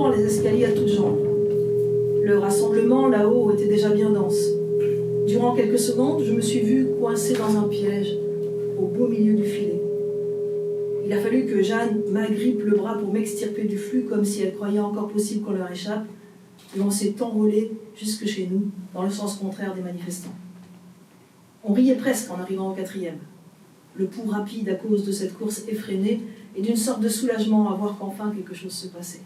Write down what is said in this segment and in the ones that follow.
devant les escaliers à toutes jambes. Le rassemblement là-haut était déjà bien dense. Durant quelques secondes, je me suis vue coincée dans un piège, au beau milieu du filet. Il a fallu que Jeanne m'agrippe le bras pour m'extirper du flux, comme si elle croyait encore possible qu'on leur échappe, et on s'est envolé jusque chez nous, dans le sens contraire des manifestants. On riait presque en arrivant au 4e. Le pouls rapide à cause de cette course effrénée et d'une sorte de soulagement à voir qu'enfin quelque chose se passait.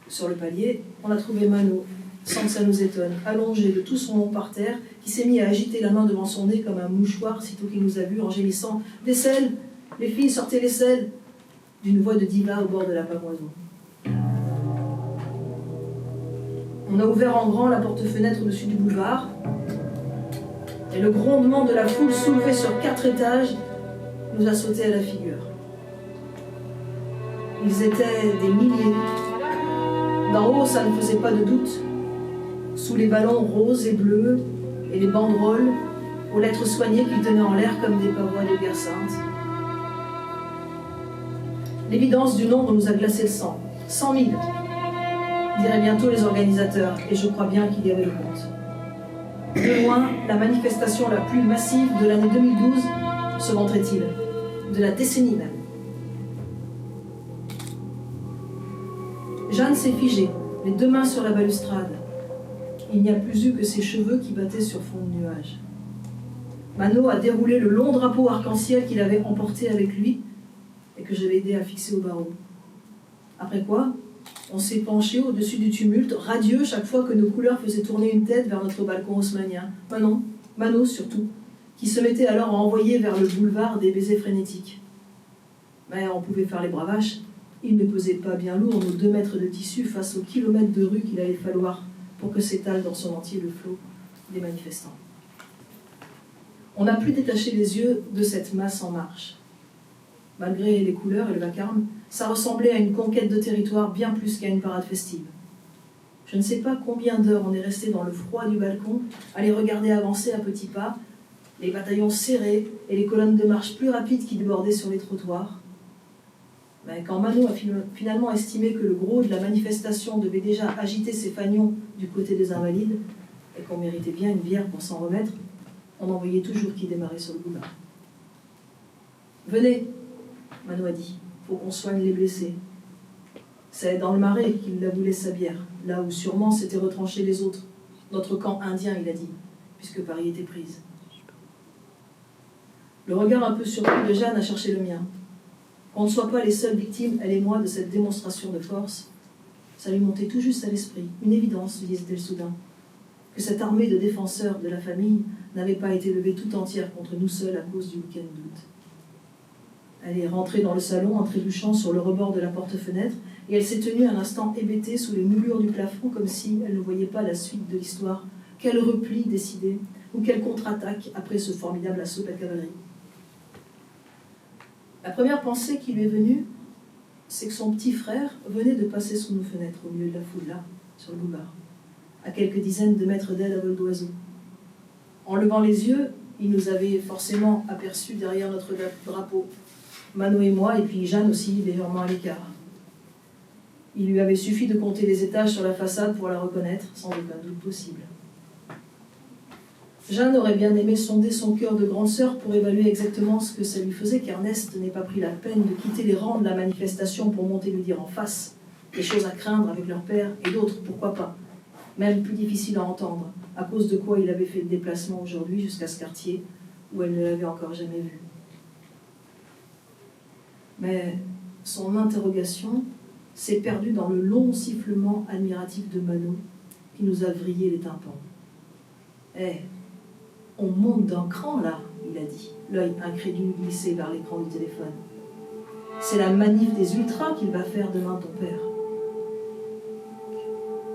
Sur le palier, on a trouvé Mano, sans que ça nous étonne, allongé de tout son long par terre, qui s'est mis à agiter la main devant son nez comme un mouchoir, sitôt qu'il nous a vus en gémissant « Des selles! Les filles, sortez les selles !» d'une voix de diva au bord de la pamoison. On a ouvert en grand la porte-fenêtre au-dessus du boulevard, et le grondement de la foule soulevée sur 4 étages nous a sauté à la figure. Ils étaient des milliers. D'en haut, ça ne faisait pas de doute. Sous les ballons roses et bleus et les banderoles, aux lettres soignées qu'ils tenaient en l'air comme des pavois de guerre sainte. L'évidence du nombre nous a glacé le sang. 100 000, diraient bientôt les organisateurs, et je crois bien qu'il y avait le compte. De loin, la manifestation la plus massive de l'année 2012, se vanterait-il, de la décennie même. Jeanne s'est figée, les 2 mains sur la balustrade. Il n'y a plus eu que ses cheveux qui battaient sur fond de nuages. Mano a déroulé le long drapeau arc-en-ciel qu'il avait emporté avec lui et que j'avais aidé à fixer au barreau. Après quoi, on s'est penché au-dessus du tumulte, radieux chaque fois que nos couleurs faisaient tourner une tête vers notre balcon haussmannien. Mano surtout, qui se mettait alors à envoyer vers le boulevard des baisers frénétiques. Mais on pouvait faire les bravaches. Il ne pesait pas bien lourd nos 2 mètres de tissu face aux kilomètres de rue qu'il allait falloir pour que s'étale dans son entier le flot des manifestants. On n'a plus détaché les yeux de cette masse en marche. Malgré les couleurs et le vacarme, ça ressemblait à une conquête de territoire bien plus qu'à une parade festive. Je ne sais pas combien d'heures on est resté dans le froid du balcon, à les regarder avancer à petits pas, les bataillons serrés et les colonnes de marche plus rapides qui débordaient sur les trottoirs. Mais quand Mano a finalement estimé que le gros de la manifestation devait déjà agiter ses fanions du côté des Invalides, et qu'on méritait bien une bière pour s'en remettre, on en voyait toujours qui démarrait sur le boulevard. « Venez !» Mano a dit. « Faut qu'on soigne les blessés. » C'est dans le marais qu'il a voulu sa bière, là où sûrement s'étaient retranchés les autres. Notre camp indien, il a dit, puisque Paris était prise. Le regard un peu surpris de Jeanne a cherché le mien. Qu'on ne soit pas les seules victimes, elle et moi, de cette démonstration de force, ça lui montait tout juste à l'esprit, une évidence, lui disait-elle soudain, que cette armée de défenseurs de la famille n'avait pas été levée tout entière contre nous seuls à cause du week-end d'août. Elle est rentrée dans le salon en trébuchant sur le rebord de la porte-fenêtre, et elle s'est tenue un instant hébétée sous les moulures du plafond, comme si elle ne voyait pas la suite de l'histoire, quel repli décidé, ou quelle contre-attaque après ce formidable assaut de la cavalerie. La première pensée qui lui est venue, c'est que son petit frère venait de passer sous nos fenêtres, au milieu de la foule, là, sur le boulevard, à quelques dizaines de mètres d'elle à vol d'oiseau. En levant les yeux, il nous avait forcément aperçus derrière notre drapeau, Mano et moi, et puis Jeanne aussi, légèrement à l'écart. Il lui avait suffi de compter les étages sur la façade pour la reconnaître, sans aucun doute possible. Jeanne aurait bien aimé sonder son cœur de grande sœur pour évaluer exactement ce que ça lui faisait qu'Ernest n'ait pas pris la peine de quitter les rangs de la manifestation pour monter lui dire en face des choses à craindre avec leur père et d'autres, pourquoi pas, même plus difficiles à entendre, à cause de quoi il avait fait le déplacement aujourd'hui jusqu'à ce quartier où elle ne l'avait encore jamais vu. Mais son interrogation s'est perdue dans le long sifflement admiratif de Mano qui nous a vrillé les tympans. « Eh, on monte d'un cran là, » il a dit, l'œil incrédule glissé vers l'écran du téléphone. « C'est la manif des ultras qu'il va faire demain, ton père. »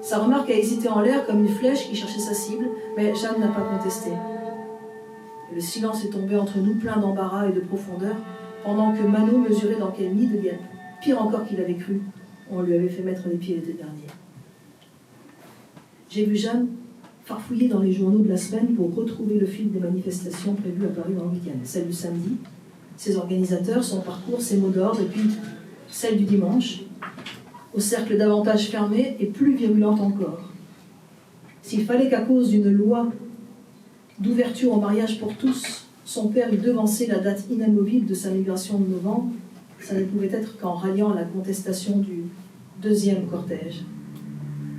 Sa remarque a hésité en l'air comme une flèche qui cherchait sa cible, mais Jeanne n'a pas contesté. Le silence est tombé entre nous, plein d'embarras et de profondeur, pendant que Mano mesurait dans quel nid de guêpe, pire encore qu'il avait cru, on lui avait fait mettre les pieds l'été dernier. J'ai vu Jeanne farfouiller dans les journaux de la semaine pour retrouver le fil des manifestations prévues à Paris dans le week-end. Celle du samedi, ses organisateurs, son parcours, ses mots d'ordre, et puis celle du dimanche, au cercle davantage fermé et plus virulente encore. S'il fallait qu'à cause d'une loi d'ouverture au mariage pour tous, son père eût devancé la date inamovible de sa migration de novembre, ça ne pouvait être qu'en ralliant la contestation du deuxième cortège.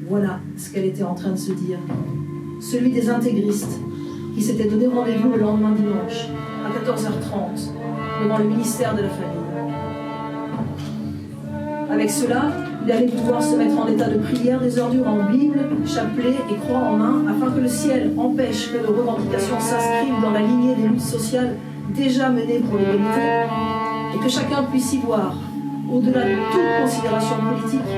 Voilà ce qu'elle était en train de se dire. Celui des intégristes, qui s'étaient donné rendez-vous le lendemain dimanche, à 14h30, devant le ministère de la Famille. Avec cela, il allait pouvoir se mettre en état de prière des heures durant, Bible, chapelet et croix en main, afin que le ciel empêche que nos revendications s'inscrivent dans la lignée des luttes sociales déjà menées pour l'égalité, et que chacun puisse y voir, au-delà de toute considération politique,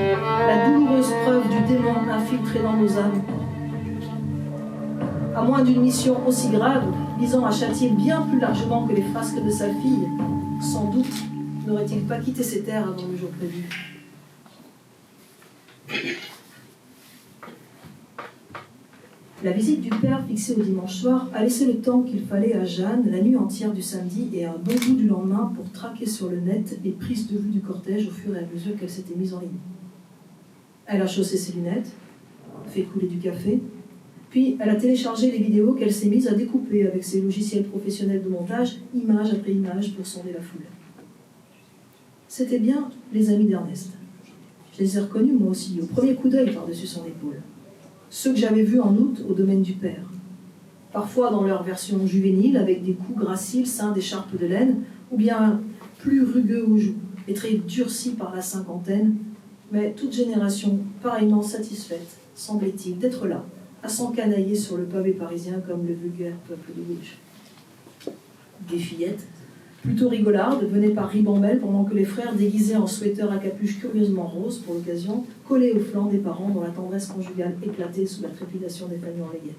la douloureuse preuve du démon infiltré dans nos âmes. À moins d'une mission aussi grave, visant à châtier bien plus largement que les frasques de sa fille, sans doute n'aurait-il pas quitté ces terres avant le jour prévu. La visite du père fixée au dimanche soir a laissé le temps qu'il fallait à Jeanne, la nuit entière du samedi et un bon bout du lendemain, pour traquer sur le net les prises de vue du cortège au fur et à mesure qu'elle s'était mise en ligne. Elle a chaussé ses lunettes, fait couler du café, puis elle a téléchargé les vidéos qu'elle s'est mise à découper avec ses logiciels professionnels de montage, image après image, pour sonder la foule. C'était bien les amis d'Ernest. Je les ai reconnus moi aussi, au premier coup d'œil par-dessus son épaule. Ceux que j'avais vus en août au domaine du père. Parfois dans leur version juvénile, avec des coups graciles ceints d'écharpes de laine, ou bien plus rugueux aux joues, les traits durcis par la cinquantaine, mais toute génération pareillement satisfaite, semblait-il, d'être là, à s'encanailler sur le pavé parisien comme le vulgaire peuple de gauche. Des fillettes, plutôt rigolardes, venaient par ribambelle pendant que les frères, déguisés en sweaters à capuche curieusement rose pour l'occasion, collaient aux flancs des parents dont la tendresse conjugale éclatait sous la trépidation des familles en layette.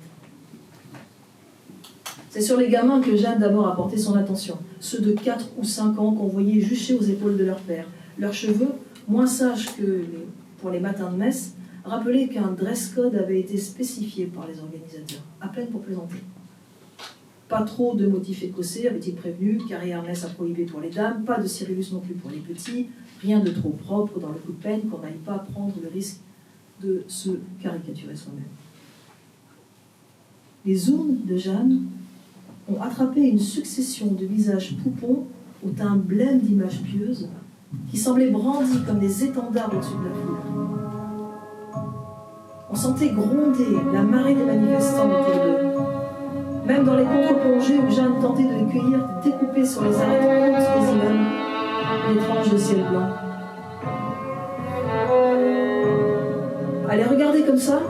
C'est sur les gamins que Jeanne d'abord a porté son attention, ceux de 4 ou 5 ans qu'on voyait juchés aux épaules de leur père. Leurs cheveux, moins sages que pour les matins de messe, rappelaient qu'un dress code avait été spécifié par les organisateurs, à peine pour plaisanter. Pas trop de motifs écossais, avait-il prévenu, car Ernest a prohibé pour les dames, pas de Cyrillus non plus pour les petits, rien de trop propre dans le coup de peine qu'on n'aille pas prendre le risque de se caricaturer soi-même. Les zooms de Jeanne ont attrapé une succession de visages poupons au teint blême d'images pieuses qui semblaient brandis comme des étendards au-dessus de la foule. On sentait gronder la marée des manifestants autour d'eux. Même dans les contre-plongées où Jeanne tentait de les cueillir, découpées sur les arêtes hautes des immeubles, les tranches de ciel blanc. À les regarder comme ça,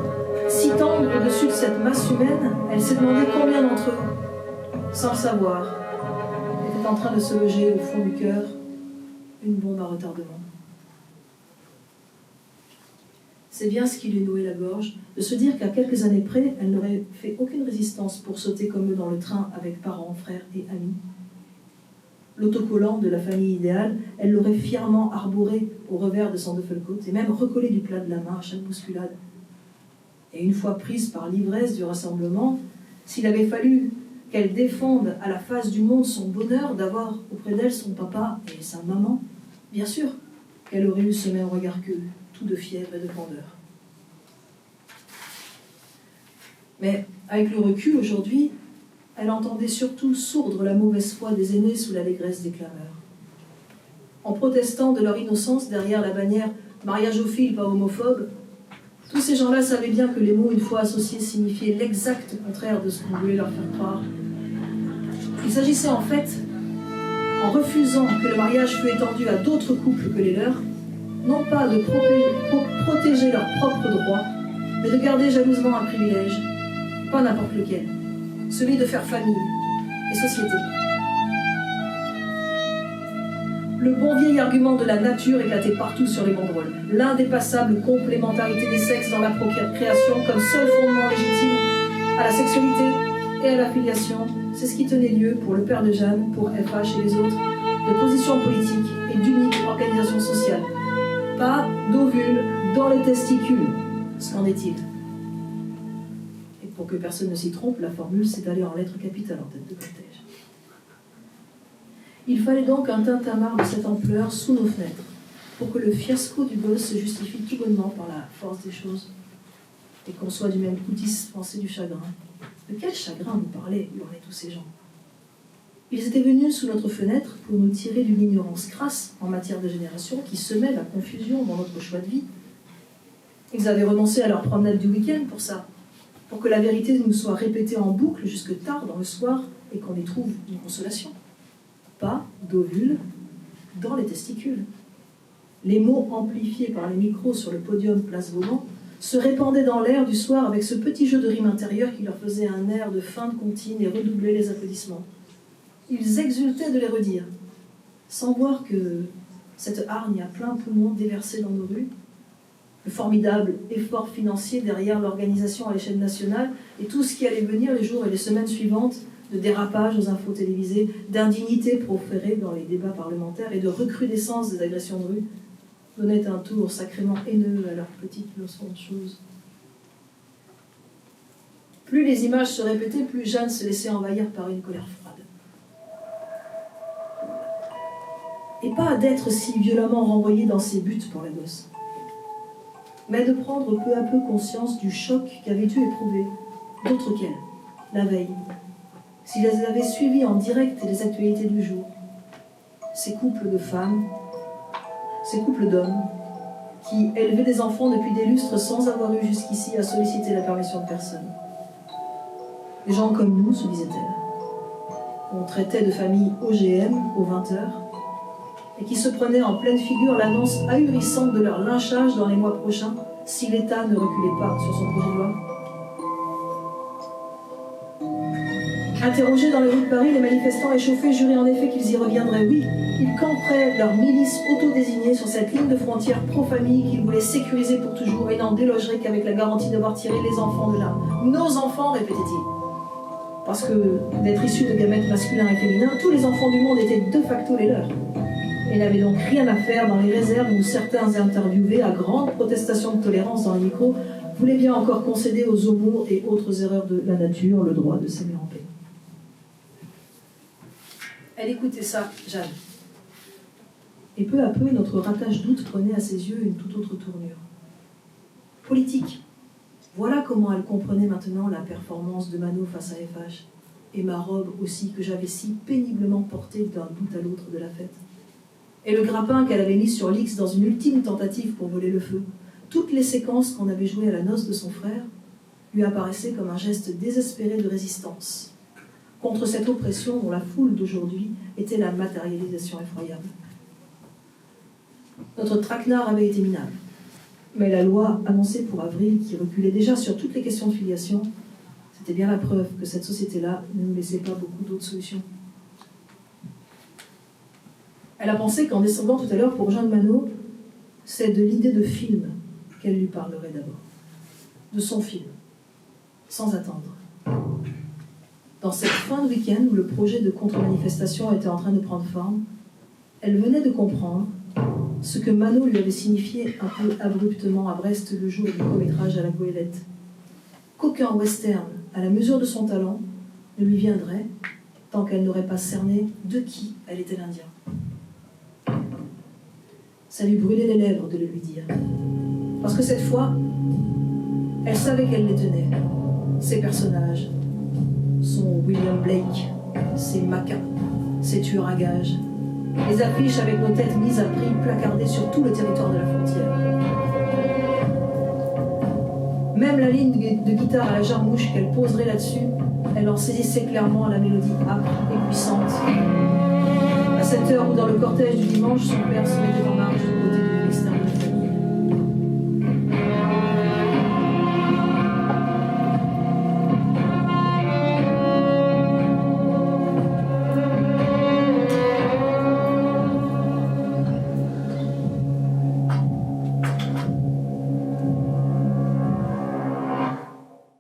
si tendre au-dessus de cette masse humaine, elle s'est demandé combien d'entre eux, sans le savoir, étaient en train de se loger au fond du cœur une bombe à retardement. C'est bien ce qui lui nouait la gorge, de se dire qu'à quelques années près, elle n'aurait fait aucune résistance pour sauter comme eux dans le train avec parents, frères et amis. L'autocollant de la famille idéale, elle l'aurait fièrement arboré au revers de son duffel-coat et même recollé du plat de la main à chaque bousculade. Et une fois prise par l'ivresse du rassemblement, s'il avait fallu qu'elle défende à la face du monde son bonheur d'avoir auprès d'elle son papa et sa maman, bien sûr qu'elle aurait eu ce même regard qu'eux, tout de fièvre et de candeur. Mais avec le recul aujourd'hui, elle entendait surtout sourdre la mauvaise foi des aînés sous l'allégresse des clameurs. En protestant de leur innocence derrière la bannière « mariageophile, pas homophobe », tous ces gens-là savaient bien que les mots, une fois associés, signifiaient l'exact contraire de ce qu'on voulait leur faire croire. Il s'agissait en fait, en refusant que le mariage fût étendu à d'autres couples que les leurs, non pas de protéger leurs propres droits, mais de garder jalousement un privilège, pas n'importe lequel, celui de faire famille et société. Le bon vieil argument de la nature éclatait partout sur les banderoles, l'indépassable complémentarité des sexes dans la procréation comme seul fondement légitime à la sexualité et à la filiation, c'est ce qui tenait lieu pour le père de Jeanne, pour FH et les autres, de position politique et d'unique organisation sociale. Pas d'ovules dans les testicules. Qu'en est-il? Et pour que personne ne s'y trompe, la formule s'est allée en lettres capitales en tête de cortège. Il fallait donc un tintamarre de cette ampleur sous nos fenêtres, pour que le fiasco du gosse se justifie tout bonnement par la force des choses et qu'on soit du même coup dispensé du chagrin. De quel chagrin vous parlez, hurlaient tous ces gens. Ils étaient venus sous notre fenêtre pour nous tirer d'une ignorance crasse en matière de génération qui semait la confusion dans notre choix de vie. Ils avaient renoncé à leur promenade du week-end pour ça, pour que la vérité nous soit répétée en boucle jusque tard dans le soir et qu'on y trouve une consolation. Pas d'ovule dans les testicules. Les mots amplifiés par les micros sur le podium Place Vauban se répandaient dans l'air du soir avec ce petit jeu de rime intérieur qui leur faisait un air de fin de comptine et redoublait les applaudissements. Ils exultaient de les redire, sans voir que cette hargne à plein poumon déversée dans nos rues, le formidable effort financier derrière l'organisation à l'échelle nationale et tout ce qui allait venir les jours et les semaines suivantes de dérapage aux infos télévisées, d'indignité proférée dans les débats parlementaires et de recrudescence des agressions de rue, donnaient un tour sacrément haineux à leurs petites notions de choses. Plus les images se répétaient, plus Jeanne se laissait envahir par une colère froide. Et pas d'être si violemment renvoyée dans ses buts pour la gosse, mais de prendre peu à peu conscience du choc qu'avaient dû éprouver d'autres qu'elle, la veille, s'ils avaient suivi en direct les actualités du jour, ces couples de femmes, ces couples d'hommes, qui élevaient des enfants depuis des lustres sans avoir eu jusqu'ici à solliciter la permission de personne. Des gens comme nous, se disait-elle. On traitait de famille OGM aux 20h, et qui se prenaient en pleine figure l'annonce ahurissante de leur lynchage dans les mois prochains si l'État ne reculait pas sur son projet de loi. Interrogés dans les rues de Paris, les manifestants échauffés juraient en effet qu'ils y reviendraient. Oui, ils camperaient leur milice autodésignée sur cette ligne de frontière pro-famille qu'ils voulaient sécuriser pour toujours et n'en délogeraient qu'avec la garantie d'avoir tiré les enfants de là. Nos enfants, répétait-il. Parce que d'être issus de gamètes masculins et féminins, tous les enfants du monde étaient de facto les leurs. Et n'avaient donc rien à faire dans les réserves où certains interviewés, à grande protestation de tolérance dans les micros, voulaient bien encore concéder aux homos et autres erreurs de la nature le droit de s'aimer en paix. Elle écoutait ça, Jeanne. Et peu à peu, notre ratage doute prenait à ses yeux une toute autre tournure. Politique. Voilà comment elle comprenait maintenant la performance de Mano face à FH, et ma robe aussi, que j'avais si péniblement portée d'un bout à l'autre de la fête. Et le grappin qu'elle avait mis sur l'X dans une ultime tentative pour voler le feu. Toutes les séquences qu'on avait jouées à la noce de son frère lui apparaissaient comme un geste désespéré de résistance contre cette oppression dont la foule d'aujourd'hui était la matérialisation effroyable. Notre traquenard avait été minable, mais la loi annoncée pour avril, qui reculait déjà sur toutes les questions de filiation, c'était bien la preuve que cette société-là ne nous laissait pas beaucoup d'autres solutions. Elle a pensé qu'en descendant tout à l'heure pour Jeanne Mano, c'est de l'idée de film qu'elle lui parlerait d'abord. De son film, sans attendre. Dans cette fin de week-end où le projet de contre-manifestation était en train de prendre forme, elle venait de comprendre ce que Mano lui avait signifié un peu abruptement à Brest le jour du court-métrage à la goélette. Qu'aucun western, à la mesure de son talent, ne lui viendrait tant qu'elle n'aurait pas cerné de qui elle était l'Indien. Ça lui brûlait les lèvres de le lui dire. Parce que cette fois, elle savait qu'elle les tenait. Ses personnages, son William Blake, ses maquins, ses tueurs à gages, les affiches avec nos têtes mises à prix placardées sur tout le territoire de la frontière. Même la ligne de guitare à la jarmouche qu'elle poserait là-dessus, elle en saisissait clairement la mélodie âpre et puissante. À cette heure où, dans le cortège du dimanche, son père se mettait en marche du côté